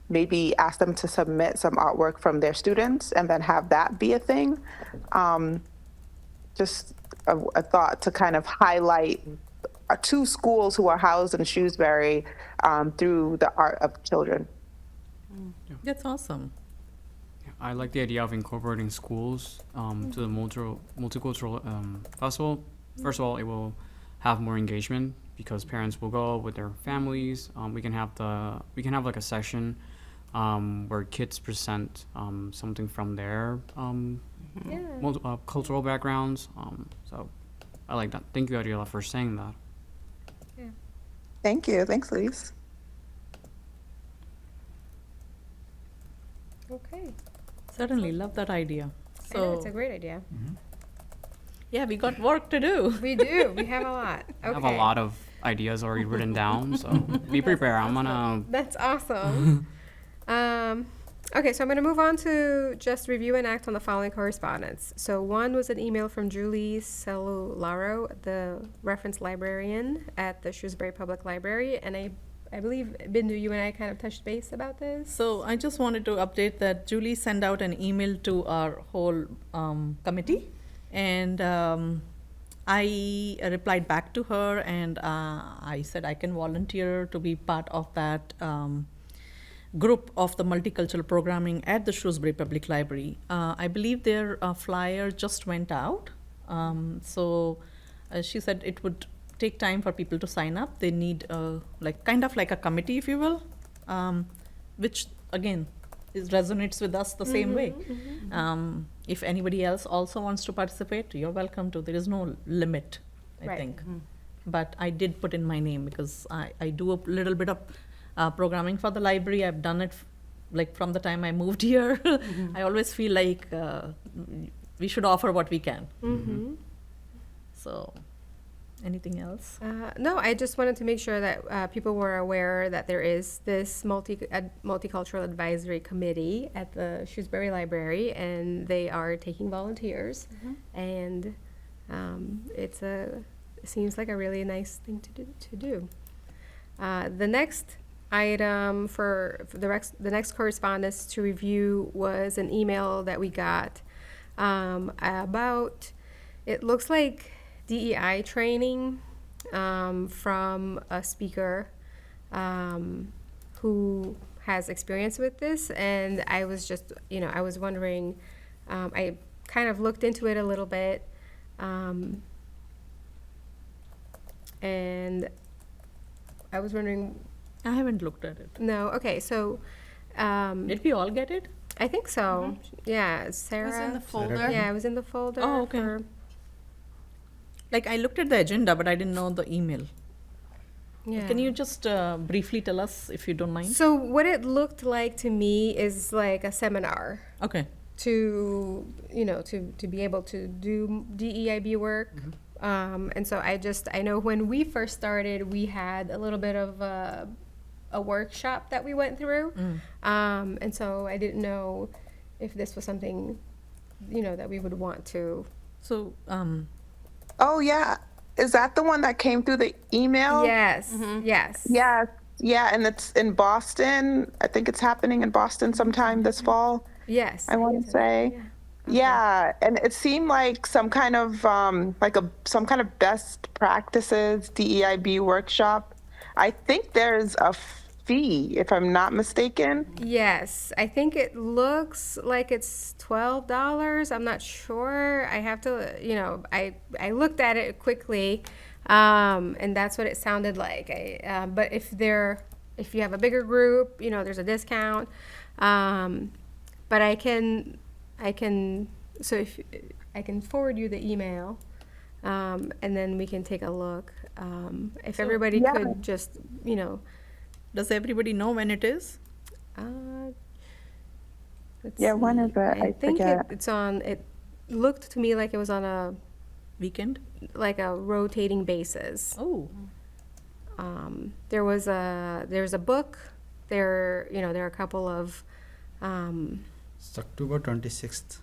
maybe ask them to submit some artwork from their students and then have that be a thing. Just a thought to kind of highlight two schools who are housed in Shrewsbury through the art of children. That's awesome. I like the idea of incorporating schools to the multicultural festival. First of all, it will have more engagement because parents will go with their families. We can have like a session where kids present something from their Yeah. cultural backgrounds. So I like that. Thank you, Ariela, for saying that. Thank you. Thanks, Lise. Okay. Certainly, love that idea. I know, it's a great idea. Yeah, we got work to do. We do. We have a lot. Okay. I have a lot of ideas already written down, so be prepared. I'm gonna. That's awesome. Okay, so I'm going to move on to just review and act on the following correspondence. So one was an email from Julie Cellularo, the reference librarian at the Shrewsbury Public Library, and I believe, Bindu, you and I kind of touched base about this. So I just wanted to update that Julie sent out an email to our whole committee, and I replied back to her, and I said I can volunteer to be part of that group of the multicultural programming at the Shrewsbury Public Library. I believe their flyer just went out. So she said it would take time for people to sign up. They need kind of like a committee, if you will, which again resonates with us the same way. If anybody else also wants to participate, you're welcome to. There is no limit, I Right. think. But I did put in my name because I do a little bit of programming for the library. I've done it like from the time I moved here. I always feel like we should offer what we can. So, anything else? No, I just wanted to make sure that people were aware that there is this multicultural advisory committee at the Shrewsbury Library, and they are taking volunteers, and it seems like a really nice thing to do. The next item for the next correspondence to review was an email that we got about, it looks like DEI training from a speaker who has experience with this, and I was just, I was wondering, I kind of looked into it a little bit, and I was wondering. I haven't looked at it. No, okay, so. Did we all get it? I think so. Yeah, Sarah. It was in the folder. Yeah, it was in the folder. Oh, okay. Like I looked at the agenda, but I didn't know the email. Yeah. Can you just briefly tell us, if you don't mind? So what it looked like to me is like a seminar Okay. to be able to do DEIB work. And so I know when we first started, we had a little bit of a workshop that we went through. And so I didn't know if this was something, that we would want to. So, Oh, yeah. Is that the one that came through the email? Yes, yes. Yeah. Yeah. And it's in Boston. I think it's happening in Boston sometime this fall, Yes. I want to say. Yeah. And it seemed like some kind of some kind of best practices DEIB workshop. I think there's a fee, if I'm not mistaken. Yes, I think it looks like it's $12. I'm not sure. I have to, I looked at it quickly, and that's what it sounded like. But if you have a bigger group, there's a discount. But I can if I can forward you the email, and then we can take a look. If everybody Yeah. could just, does everybody know when it is? let's Yeah, when see. is it? I think forget. it looked to me like it was on a Weekend? rotating basis. Oh, There's a book. There are a couple of, It's October 26th.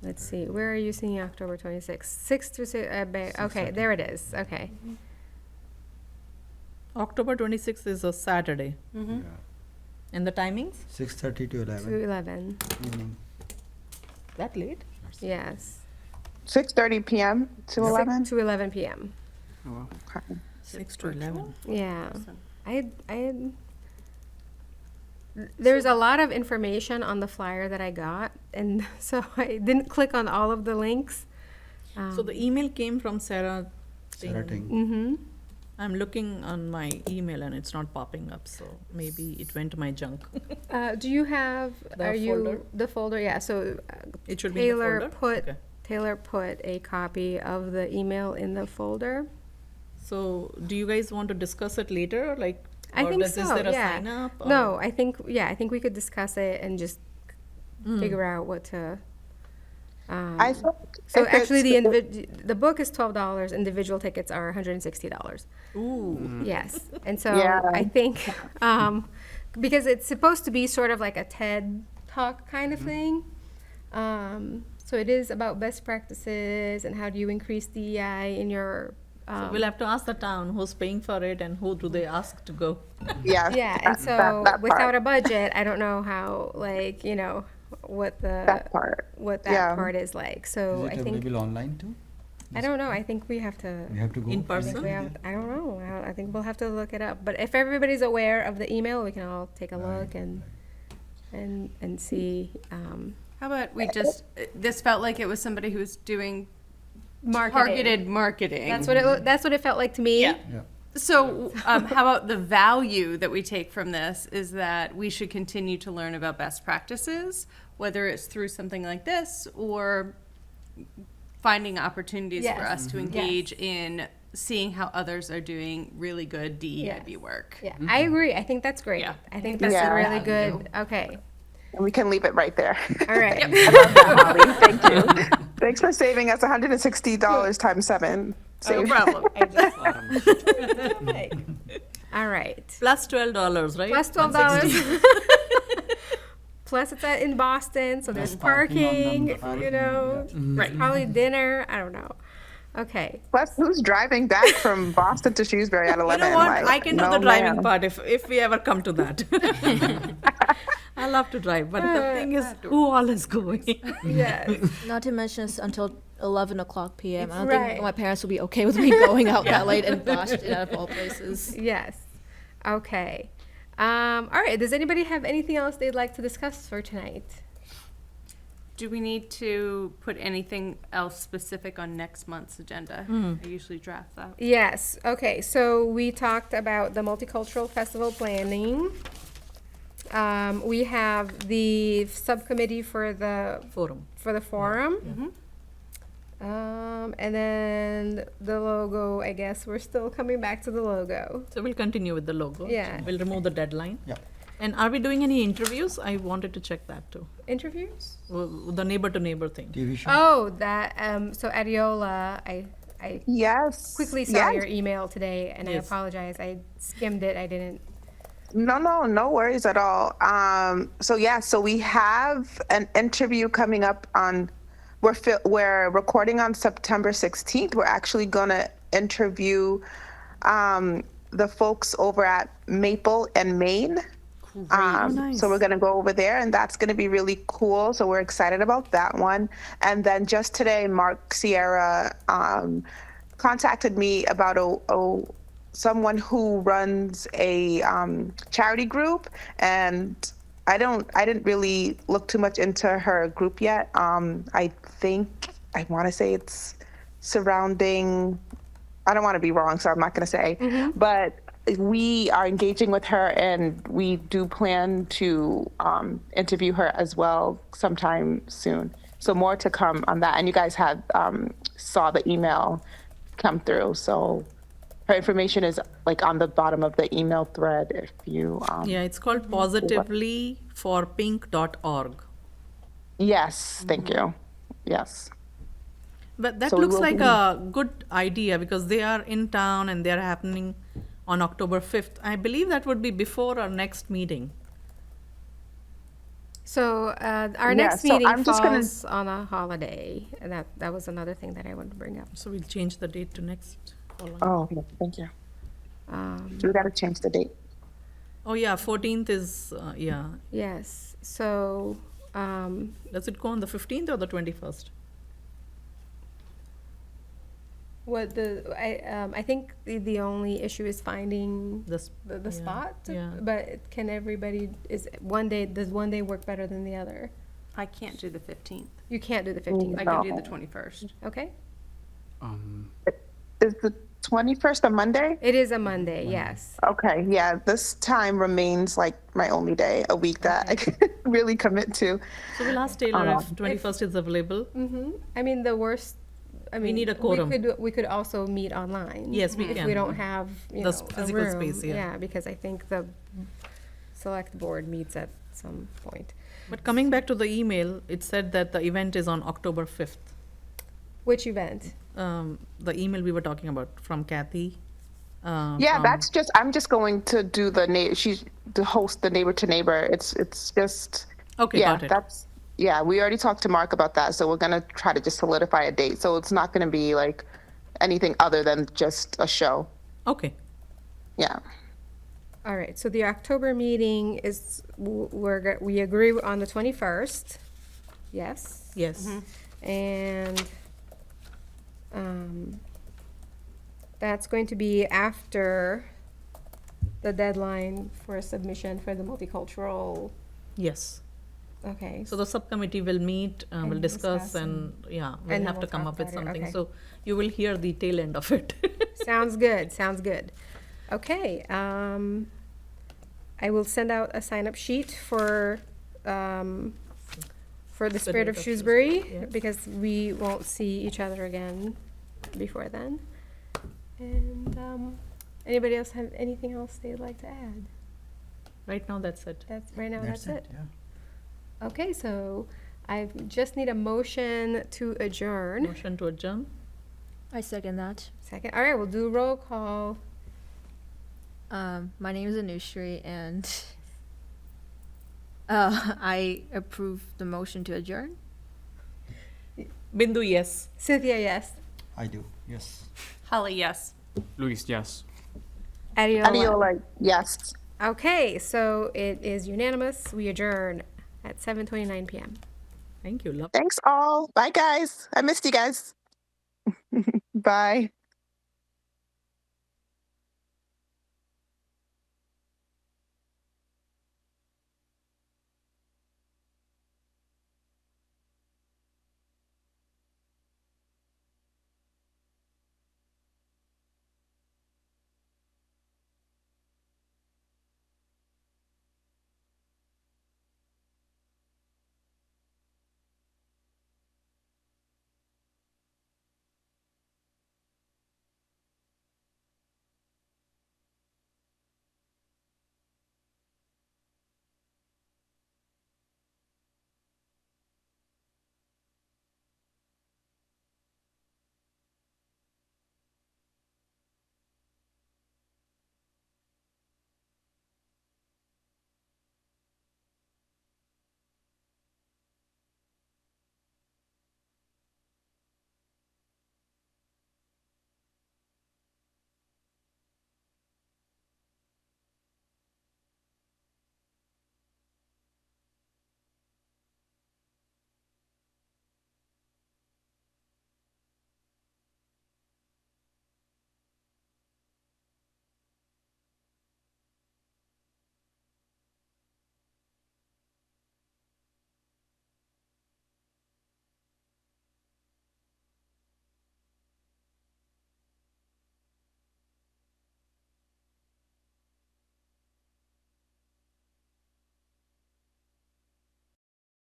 let's see, where are you seeing October 26th? 6th through 6, okay, there it is, okay. October 26th is a Saturday. Mm-hmm. Yeah. And the timings? 6:30 to 11 To 11. evening. That late? Yes. 6:30 p.m. to 11. To 11 p.m. Oh, well. Okay. 6 to 11. Yeah. Awesome. I had, there's a lot of information on the flyer that I got, and so I didn't click on all of the links. So the email came from Sarah. Sarah Ting. Mm-hmm. I'm looking on my email and it's not popping up, so maybe it went to my junk. Do you have, The are you, folder? the folder? Yeah, so It should be in the Taylor folder? put, Okay. Taylor put a copy of the email in the folder. So do you guys want to discuss it later, like? I or think Is so, there a yeah. sign up? or- No, I think we could discuss it and just Mm. figure out what to. I think So if actually, it's- the book is $12. Individual tickets are $160. Ooh. Yes, and so Yeah. I think because it's supposed to be sort of like a TED talk kind of thing. So it is about best practices and how do you increase DEI in your. So we'll have to ask the town who's paying for it and who do they ask to go. yeah, Yeah, and so that without part, a budget, I don't know how, like, what that part. what that Yeah. part is like. So Is I it think available online too? I don't know. I think we have to. We have to go. In I think person? we have, I don't know. I think we'll have to look it up. But if everybody's aware of the email, we can all take a look and see. How about we just, this felt like it was somebody who was doing Marketing. targeted marketing. That's what it felt like to me. Yeah. Yeah. So, how about the value that we take from this is that we should continue to learn about best practices, whether it's through something like this or finding opportunities for Yes. us to engage in seeing how others are doing really good DEIB Yes. work. Yeah, I agree. I think that's great. Yeah. I think that's Yeah. a really good. Okay. And we can leave it right there. All right. Holly, thank you. Thanks for saving us $160 times 7. No Save. problem. All right. Plus $12, right? Plus $12. Plus it's in Boston, so there's parking. Right. Probably dinner. I don't know. Okay. Plus, who's driving back from Boston to Shrewsbury at 11? You know what? Like, I can do no, the driving ma'am. part if we ever come to that. I love to drive, but the thing is, who all is going? Yes. Not to mention it's until 11 o'clock p.m. I don't Right. think my parents will be okay with me going out that late in Boston out of all places. Yes. Okay. All right. Does anybody have anything else they'd like to discuss for tonight? Do we need to put anything else specific on next month's agenda? I usually draft that. Yes. Okay. So we talked about the multicultural festival planning. We have the subcommittee for the Forum. forum. And then the logo, I guess we're still coming back to the logo. So we'll continue with the logo. Yeah. We'll remove the deadline. Yeah. And are we doing any interviews? I wanted to check that too. Interviews? The neighbor to neighbor thing. TV show. Oh, that, so Adiola, I Yes. quickly saw yes. your email today and I Yes. apologize. I skimmed it. I didn't. No worries at all. So we have an interview coming up on. We're recording on September 16th. We're actually gonna interview the folks over at Maple and Maine. nice. So we're gonna go over there, and that's gonna be really cool. So we're excited about that one. And then just today, Mark Sierra contacted me about someone who runs a charity group, and I didn't really look too much into her group yet. I want to say it's surrounding. I don't want to be wrong, so I'm not going to say. But we are engaging with her, and we do plan to interview her as well sometime soon. So more to come on that. And you guys had saw the email come through, so her information is like on the bottom of the email thread. If you Yeah, it's called positivelyforpink.org. yes, thank you. Yes. But that So we looks will like be- a good idea because they are in town and they are happening on October 5th. I believe that would be before our next meeting. So our Yeah, next so meeting I'm just gonna- falls on a holiday, and that was another thing that I wanted to bring up. So we'll change the date to next following. Oh, thank you. We got to change the date. Oh, yeah, 14th is, yeah. Yes, so, Does it go on the 15th or the 21st? I think the only issue is finding This, the yeah, spot, yeah. but does one day work better than the other? I can't do the 15th. You can't do the 15th, I can do the 21st. okay? Is the 21st a Monday? It is a Monday, yes. Okay, yeah, this time remains like my only day, a week that I can really commit to. So we'll ask Taylor if 21st is available. I mean, need a quorum. We could also meet online. Yes, we If can. we don't have, The a physical room. space, yeah. Yeah, because I think the select board meets at some point. But coming back to the email, it said that the event is on October 5th. Which event? The email we were talking about from Kathy. Yeah, I'm just going to do she's to host the neighbor to neighbor. It's just, Okay, yeah, got it. we already talked to Mark about that. So we're going to try to just solidify a date. So it's not going to be like anything other than just a show. Okay, Yeah. All right, so the October meeting is, we agree on the 21st, yes? yes. And that's going to be after the deadline for submission for the multicultural, Yes. okay. So the subcommittee will meet, will And discuss, discuss and yeah, and we'll then have to we'll come talk up with about it, something. okay. So you will hear the tail end of it. Sounds good, sounds good. Okay, I will send out a sign-up sheet for the Spirit of Shrewsbury, yes. because we won't see each other again before then. And, anybody else have anything else they'd like to add? Right now, that's it. Right now, that's it? Yeah. Okay, so I just need a motion to adjourn. Motion to adjourn. I second that. Second, all right, we'll do roll call. My name is Anushri, and I approve the motion to adjourn. Bindu, yes. Cynthia, yes. I do, yes. Holly, yes. Luis, yes. Adiola, yes. Okay, so it is unanimous. We adjourn at 7:29 p.m. Thank you. Love. Thanks all. Bye, guys. I missed you guys. Bye.